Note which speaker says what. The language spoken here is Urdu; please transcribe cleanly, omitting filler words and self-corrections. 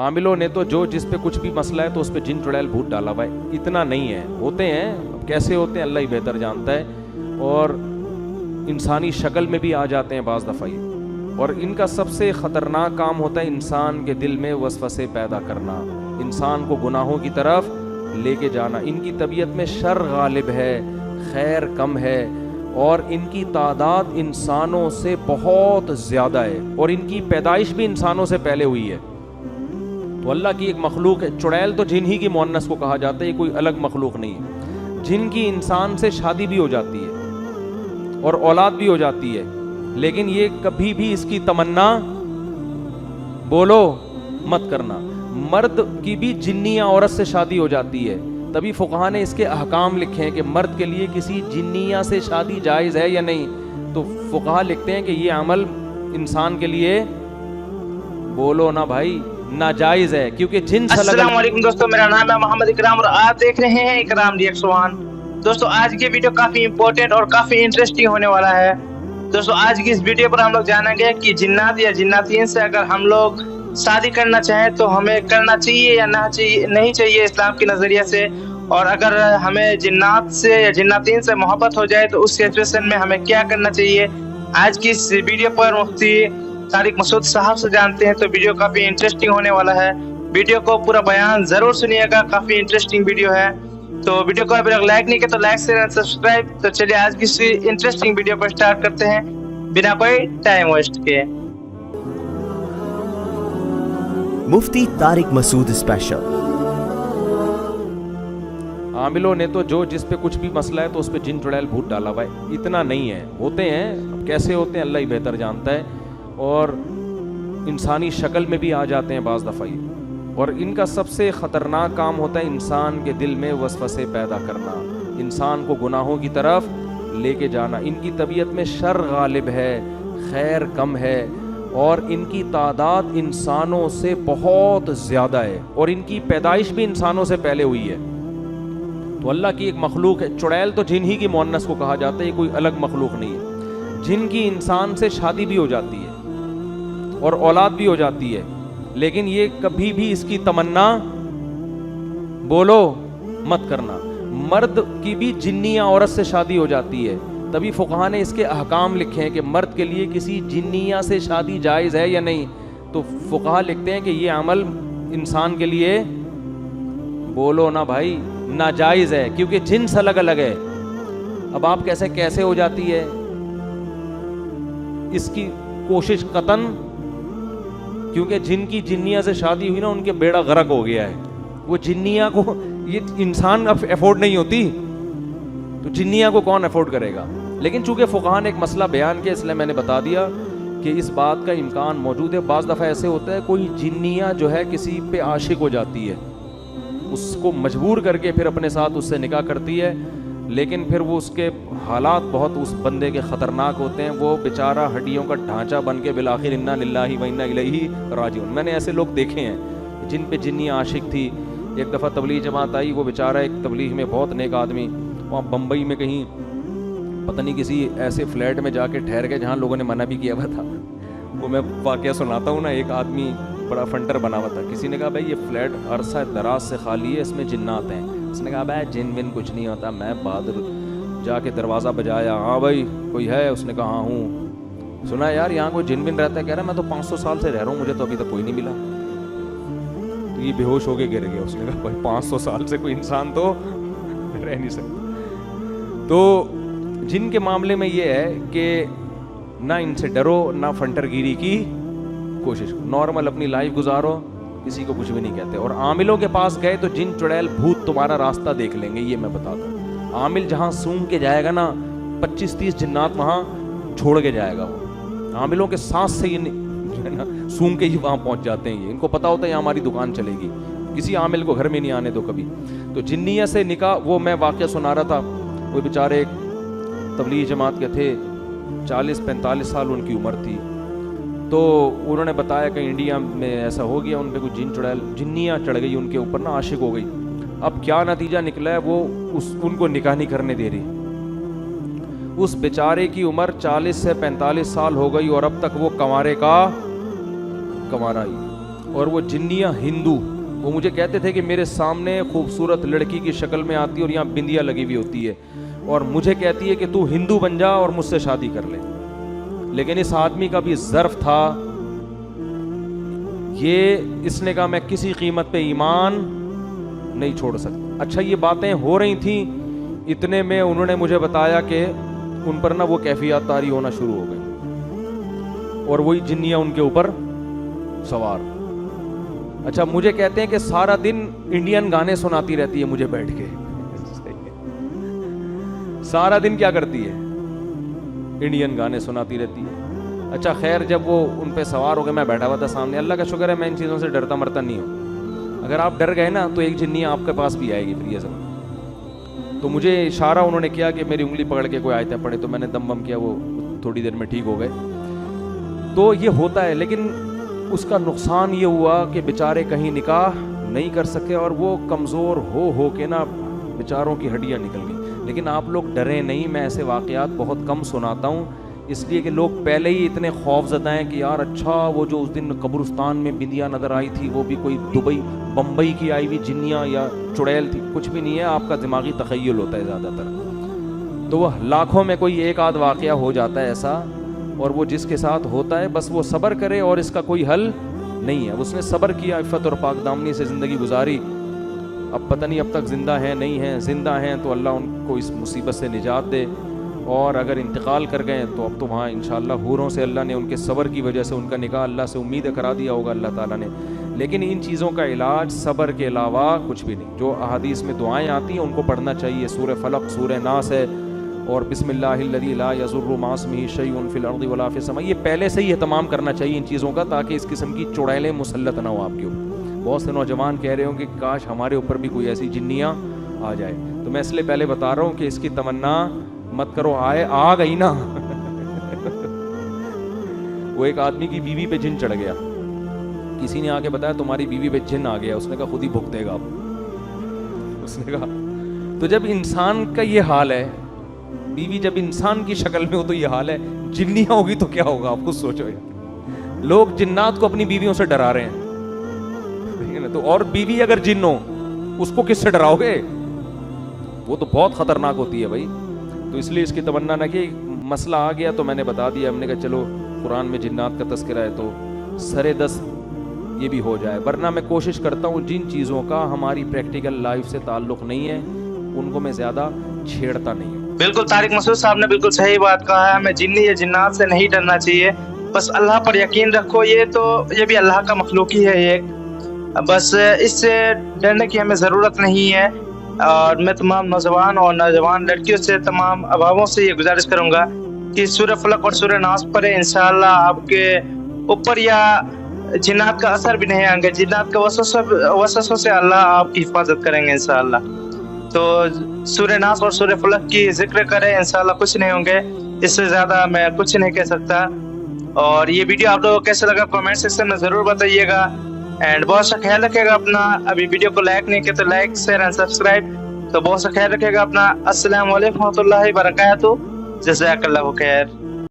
Speaker 1: عاملوں نے تو جو جس پہ کچھ بھی مسئلہ ہے تو اس پہ جن چڑیل بھوت ڈالا ہوا ہے. اتنا نہیں ہے, ہوتے ہیں, اب کیسے ہوتے ہیں اللہ ہی بہتر جانتا ہے, اور انسانی شکل میں بھی آ جاتے ہیں بعض دفعہ. اور ان کا سب سے خطرناک کام ہوتا ہے انسان کے دل میں وسوسے پیدا کرنا, انسان کو گناہوں کی طرف لے کے جانا. ان کی طبیعت میں شر غالب ہے, خیر کم ہے, اور ان کی تعداد انسانوں سے بہت زیادہ ہے, اور ان کی پیدائش بھی انسانوں سے پہلے ہوئی ہے. تو اللہ کی ایک مخلوق ہے. چڑیل تو جن ہی کی مؤنث کو کہا جاتا ہے, یہ کوئی الگ مخلوق نہیں ہے. جن کی انسان سے شادی بھی ہو جاتی ہے اور اولاد بھی ہو جاتی ہے, لیکن یہ کبھی بھی اس کی تمنا بولو مت کرنا. مرد کی بھی جنی یا عورت سے شادی ہو جاتی ہے, تبھی فقہاء نے اس کے احکام لکھے ہیں کہ مرد کے لیے کسی جنیہ سے شادی جائز ہے یا نہیں. تو فقہاء لکھتے ہیں کہ یہ عمل انسان کے لیے بولو نا بھائی ناجائز ہے, کیونکہ جن سے
Speaker 2: السلام علیکم دوستو, میرا نام ہے محمد اکرام اور آپ دیکھ رہے ہیں اکرام ریئیکٹس 1. دوستو آج کی ویڈیو کافی امپورٹنٹ اور کافی انٹرسٹنگ ہونے والا ہے. دوستو آج کی اس ویڈیو پر ہم لوگ جانیں گے کہ جنات یا جناتین سے اگر ہم لوگ شادی کرنا چاہیں تو ہمیں کرنا چاہیے یا نہیں چاہیے اسلام کے نظریے سے, اور اگر ہمیں جنات سے یا جناتین سے محبت ہو جائے تو اس سچویشن میں ہمیں کیا کرنا چاہیے. آج کی اس ویڈیو پر مفتی طارق مسعود صاحب سے جانتے ہیں. تو ویڈیو کافی انٹرسٹنگ ہونے والا ہے, ویڈیو کو پورا بیان ضرور سنیے گا, کافی انٹرسٹنگ ویڈیو ہے. تو ویڈیو کو ابھی تک لائک نہیں کیا تو لائک شیئر اور سبسکرائب. تو چلیے آج کی اس انٹرسٹنگ ویڈیو کو سٹارٹ کرتے ہیں بنا کوئی ٹائم ویسٹ کے.
Speaker 3: مفتی طارق مسعود اسپیشل.
Speaker 1: عاملوں نے تو جو جس پہ کچھ بھی مسئلہ ہے تو اس پہ جن چڑیل بھوت ڈالا ہوا ہے. اتنا نہیں ہے, ہوتے ہیں, اب کیسے ہوتے ہیں اللہ ہی بہتر جانتا ہے, اور انسانی شکل میں بھی آ جاتے ہیں بعض دفعہ. اور ان کا سب سے خطرناک کام ہوتا ہے انسان کے دل میں وسوسے پیدا کرنا, انسان کو گناہوں کی طرف لے کے جانا. ان کی طبیعت میں شر غالب ہے, خیر کم ہے, اور ان کی تعداد انسانوں سے بہت زیادہ ہے, اور ان کی پیدائش بھی انسانوں سے پہلے ہوئی ہے. تو اللہ کی ایک مخلوق ہے. چڑیل تو جن ہی کی مؤنث کو کہا جاتا ہے, یہ کوئی الگ مخلوق نہیں ہے. جن کی انسان سے شادی بھی ہو جاتی ہے اور اولاد بھی ہو جاتی ہے, لیکن یہ کبھی بھی اس کی تمنا بولو مت کرنا. مرد کی بھی جنی یا عورت سے شادی ہو جاتی ہے, تبھی فقہاء نے اس کے احکام لکھے ہیں کہ مرد کے لیے کسی جنیہ سے شادی جائز ہے یا نہیں. تو فقہاء لکھتے ہیں کہ یہ عمل انسان کے لیے بولو نا بھائی ناجائز ہے, کیونکہ جنس الگ الگ ہے. اب آپ کیسے ہو جاتی ہے, اس کی کوشش قطن, کیونکہ جن کی جنیہ سے شادی ہوئی نا ان کے بیڑا غرق ہو گیا ہے. وہ جنیہ کو یہ انسان افورڈ نہیں ہوتی, تو جنیہ کو کون افورڈ کرے گا. لیکن چونکہ فقہاء نے ایک مسئلہ بیان کیا, اس لیے میں نے بتا دیا کہ اس بات کا امکان موجود ہے. بعض دفعہ ایسے ہوتا ہے کوئی جنیہ جو ہے کسی پہ عاشق ہو جاتی ہے, اس کو مجبور کر کے پھر اپنے ساتھ اس سے نکاح کرتی ہے, لیکن پھر وہ اس کے حالات بہت اس بندے کے خطرناک ہوتے ہیں. وہ بیچارہ ہڈیوں کا ڈھانچہ بن کے بالآخر انا للہ و انا الیہ راجعون. میں نے ایسے لوگ دیکھے ہیں جن پہ جنی عاشق تھی. ایک دفعہ تبلیغ جماعت آئی, وہ بیچارہ ایک تبلیغ میں بہت نیک آدمی, وہاں بمبئی میں کہیں پتہ نہیں کسی ایسے فلیٹ میں جا کے ٹھہر گئے جہاں لوگوں نے منع بھی کیا ہوا تھا. وہ میں واقعہ سناتا ہوں نا. ایک آدمی بڑا فنٹر بنا ہوا تھا, کسی نے کہا بھائی یہ فلیٹ عرصہ دراز سے خالی ہے, اس میں جنات ہیں. اس نے کہا بھائی جن ون کچھ نہیں ہوتا. میں بہادر جا کے دروازہ بجایا, ہاں بھائی کوئی ہے؟ اس نے کہا ہاں ہوں. سنا یار یہاں کوئی جن ون رہتا ہے؟ کہہ رہا میں تو 500 سال سے رہ رہا ہوں, مجھے تو ابھی تک کوئی نہیں ملا. تو یہ بے ہوش ہو کے گر گیا. اس نے کہا بھائی 500 سال سے کوئی انسان تو رہ نہیں سکتا. تو جن کے معاملے میں یہ ہے کہ نہ ان سے ڈرو, نہ فنٹر گیری کی کوشش, نارمل اپنی لائف گزارو, کسی کو کچھ بھی نہیں کہتے. اور عاملوں کے پاس گئے تو جن چڑیل بھوت تمہارا راستہ دیکھ لیں گے, یہ میں بتاتا ہوں. عامل جہاں سونگ کے جائے گا نا 25-30 جنات وہاں چھوڑ کے جائے گا. وہ عاملوں کے سانس سے یہ سونگ کے ہی وہاں پہنچ جاتے ہیں. ان کو پتا ہوتا ہے یہاں ہماری دکان چلے گی, کسی عامل کو گھر میں نہیں آنے دو کبھی. تو جنیہ سے نکاح, وہ میں واقعہ سنا رہا تھا. وہ بیچارے ایک تبلیغ جماعت کے تھے, 40-45 سال ان کی عمر تھی. تو انہوں نے بتایا کہ انڈیا میں ایسا ہو گیا, ان پہ کوئی جن چڑیل جنیاں چڑھ گئی ان کے اوپر نا, عاشق ہو گئی. اب کیا نتیجہ نکلا ہے, وہ ان کو نکاح نہیں کرنے دے رہی. اس بیچارے کی عمر 40 سے 45 سال ہو گئی اور اب تک وہ کنوارے کا کنوارا ہی. اور وہ جنیاں ہندو، وہ مجھے کہتے تھے کہ میرے سامنے خوبصورت لڑکی کی شکل میں آتی ہے اور یہاں بندیا لگی ہوئی ہوتی ہے اور مجھے کہتی ہے کہ تو ہندو بن جا اور مجھ سے شادی کر لے. لیکن اس آدمی کا بھی ظرف تھا، یہ اس نے کہا میں کسی قیمت پہ ایمان نہیں چھوڑ سکتا. اچھا یہ باتیں ہو رہی تھیں، اتنے میں انہوں نے مجھے بتایا کہ ان پر نا وہ کیفیات طاری ہونا شروع ہو گئی اور وہی جنیاں ان کے اوپر سوار. اچھا مجھے کہتے ہیں کہ سارا دن انڈین گانے سناتی رہتی ہے مجھے بیٹھ کے. سارا دن کیا کرتی ہے؟ انڈین گانے سناتی رہتی ہے. اچھا خیر جب وہ ان پہ سوار ہو گئے، میں بیٹھا ہوا تھا سامنے. اللہ کا شکر ہے میں ان چیزوں سے ڈرتا مرتا نہیں ہوں. اگر آپ ڈر گئے نا تو ایک جنی آپ کے پاس بھی آئے گی پھر یہ سب. تو مجھے اشارہ انہوں نے کیا کہ میری انگلی پکڑ کے کوئی آیتیں پڑھے، تو میں نے دم بم کیا، وہ تھوڑی دیر میں ٹھیک ہو گئے. تو یہ ہوتا ہے، لیکن اس کا نقصان یہ ہوا کہ بیچارے کہیں نکاح نہیں کر سکے اور وہ کمزور ہو کے نا بیچاروں کی ہڈیاں نکل گئی. لیکن آپ لوگ ڈریں نہیں، میں ایسے واقعات بہت کم سناتا ہوں اس لیے کہ لوگ پہلے ہی اتنے خوف زدہ ہیں کہ یار اچھا وہ جو اس دن قبرستان میں بندیا نظر آئی تھی وہ بھی کوئی دبئی بمبئی کی آئی ہوئی جنیاں یا چڑیل تھی. کچھ بھی نہیں ہے، آپ کا دماغی تخیل ہوتا ہے زیادہ تر. تو وہ لاکھوں میں کوئی ایک آدھ واقعہ ہو جاتا ہے ایسا، اور وہ جس کے ساتھ ہوتا ہے بس وہ صبر کرے اور اس کا کوئی حل نہیں ہے. اس نے صبر کیا، عفت اور پاک دامنی سے زندگی گزاری. اب پتہ نہیں اب تک زندہ ہیں نہیں ہیں. زندہ ہیں تو اللہ ان کو اس مصیبت سے نجات دے، اور اگر انتقال کر گئے تو اب تو وہاں انشاءاللہ حوروں سے اللہ نے ان کے صبر کی وجہ سے ان کا نکاح اللہ سے امید کرا دیا ہوگا اللہ تعالیٰ نے. لیکن ان چیزوں کا علاج صبر کے علاوہ کچھ بھی نہیں. جو احادیث میں دعائیں آتی ہیں ان کو پڑھنا چاہیے. سورہ فلق، سورہ ناس ہے، اور بسم اللہ الذی لا یضر مع اسمہ شیء فی الارض ولا فی السماء. یہ پہلے سے ہی اہتمام کرنا چاہیے ان چیزوں کا، تاکہ اس قسم کی چڑیلیں مسلط نہ ہو آپ کے اوپر. بہت سے نوجوان کہہ رہے ہوں کہ کاش ہمارے اوپر بھی کوئی ایسی جنیاں آ جائے. تو میں اس لیے پہلے بتا رہا ہوں کہ اس کی تمنا مت کرو. آ گئی نا. وہ ایک آدمی کی بیوی پہ جن چڑھ گیا، کسی نے آ کے بتایا تمہاری بیوی پہ جن آ گیا. اس نے کہا خود ہی بھگتے گا. اس نے کہا تو جب انسان کا یہ حال ہے، بیوی جب انسان کی شکل میں ہو تو یہ حال ہے، جنیاں ہوگی تو کیا ہوگا آپ خود سوچو. لوگ جنات کو اپنی بیویوں سے ڈرا رہے ہیں، تو اور بیوی اگر جن ہو اس کو کس سے ڈراؤ گے؟ وہ تو بہت خطرناک ہوتی ہے بھائی. تو اس لیے اس کی تمنا نہ کہ مسئلہ آ گیا تو میں نے بتا دیا. ہم نے کہا چلو قرآن میں جنات کا تذکرہ ہے تو سرے دست یہ بھی ہو جائے. ورنہ میں کوشش کرتا ہوں جن چیزوں کا ہماری پریکٹیکل لائف سے تعلق نہیں ہے ان کو میں زیادہ چھیڑتا نہیں ہوں.
Speaker 2: بالکل طارق مسعود صاحب نے بالکل صحیح بات کہا ہے. ہمیں جنی یا جنات سے نہیں ڈرنا چاہیے، بس اللہ پر یقین رکھو. یہ بھی اللہ کا مخلوق ہی ہے ایک، بس اس سے ڈرنے کی ہمیں ضرورت نہیں ہے. اور میں تمام نوجوان اور نوجوان لڑکیوں سے، تمام اباؤں سے یہ گزارش کروں گا کہ سورہ فلق اور سورہ ناس پڑھیں. انشاءاللہ آپ کے اوپر یا جنات کا اثر بھی نہیں آئیں گے. جنات کا وسوسوں سے اللہ آپ کی حفاظت کریں گے انشاءاللہ. تو سورہ ناس اور سورہ فلق کی ذکر کریں، انشاءاللہ کچھ نہیں ہوں گے. اس سے زیادہ میں کچھ نہیں کہہ سکتا. اور یہ ویڈیو آپ لوگوں کو کیسے لگا کمنٹ سیکشن میں ضرور بتائیے گا. اینڈ بہت سا خیال رکھے گا اپنا. ابھی ویڈیو کو لائک نہیں کیا تو لائک، شیئر اینڈ سبسکرائب. تو بہت سا خیال رکھے گا اپنا. السلام علیکم ورحمۃ اللہ وبرکاتہ. جزاک اللہ خیر.